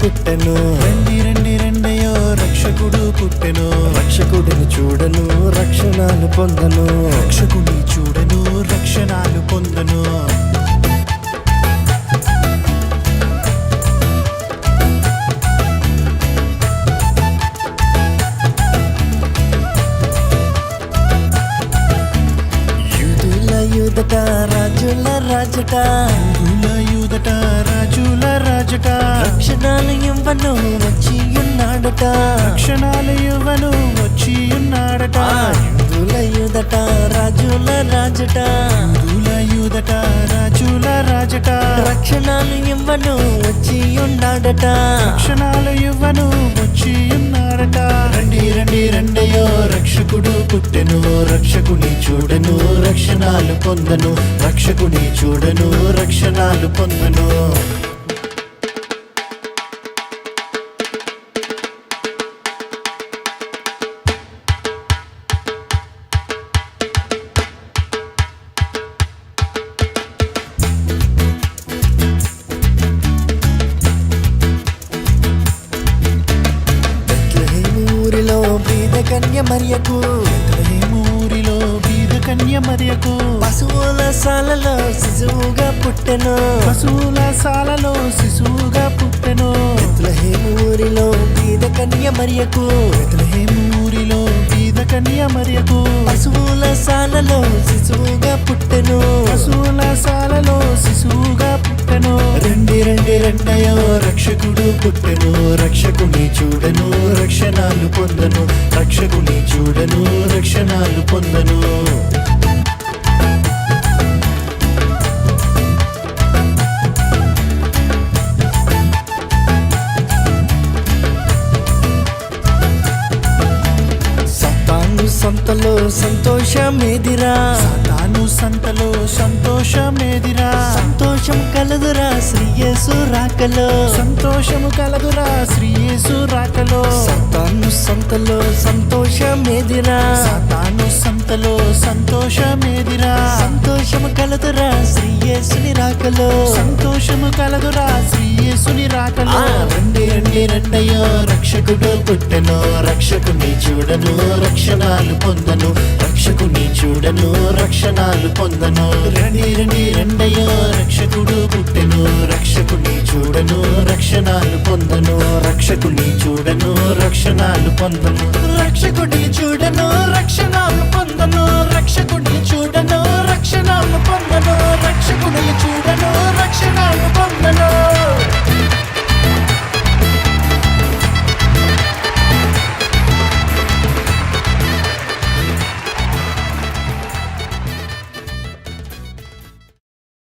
పుట్టెను. రండి రండి రండయో రక్షకుడు పుట్టెను. రక్షకుడిని చూడను రక్షణాలు పొందను. రక్షకుని చూడను రక్షణాలు పొందను. యూదుట రాజుల రాజట, యూదుట రాజుల రాజట, రక్షణాలు ఇవ్వను వచ్చి ఉన్నాడట. రక్షణాలు ఇవ్వను వచ్చి ఉన్నాడట. యూదుట రాజుల రాజట, యూదుట రాజుల రాజట, రక్షణాలు ఇవ్వను వచ్చి ఉన్నాడట. రక్షణాలు ఇవ్వను వచ్చి ఉన్నాడట. రండి రండి రండయో రక్షకుడు పుట్టెను. రక్షకుని చూడను రక్షణాలు పొందను. రక్షకుని చూడను రక్షణాలు పొందను. ఊరిలో బీద కన్య మరియకు, ఊరిలో బీద కన్య మరియకు, పశువుల సాలలో శిశువుగా పుట్టెను. పశువుల సాలలో శిశువుగా పుట్టెను. ఊరిలో బీద కన్య మరియకు, ఊరిలో బీద కన్య మరియకు, పశువుల సాలలో శిశువుగా పుట్టెను. పశువుల సాలలో శిశువుగా పుట్టెను. రండి రండి రండయో రక్షకుడు పుట్టెను. రక్షకుని చూడను రక్షణాలు పొందను. రక్షకుని చూడను రక్షణాలు పొందను. సంతలో సంతోషమేదిరా, సాతాను సంతలో సంతోషమేదిరా, సంతోషం కలదురా శ్రీయేసు రాకలో. సంతోషము కలదురా శ్రీయేసు రాకలో. సాతాను సంతలో సంతోషమేదిరా, సాతాను సంతలో సంతోషమేదిరా, సంతోషము కలదురా శ్రీయేసుని రాకలో. సంతోషము కలదురా శ్రీయేసుని రాకలో. రండి రండి రండయో రక్షకుడు పుట్టెను. రక్షకుని చూడను రక్షణాలు పొందను. రక్షకుని చూడను రక్షణాలు పొందను. రండి రండి రండయో రక్షకుడు పుట్టెను. రక్షకుని చూడను రక్షణాలు పొందను. రక్షకుని చూడను రక్షణాలు పొందను. రక్షకుడిని చూడను రక్షణాలు పొందను. రక్షకుడిని చూడను రక్షణాలు పొందను. రక్షకుడిని చూడను రక్షణ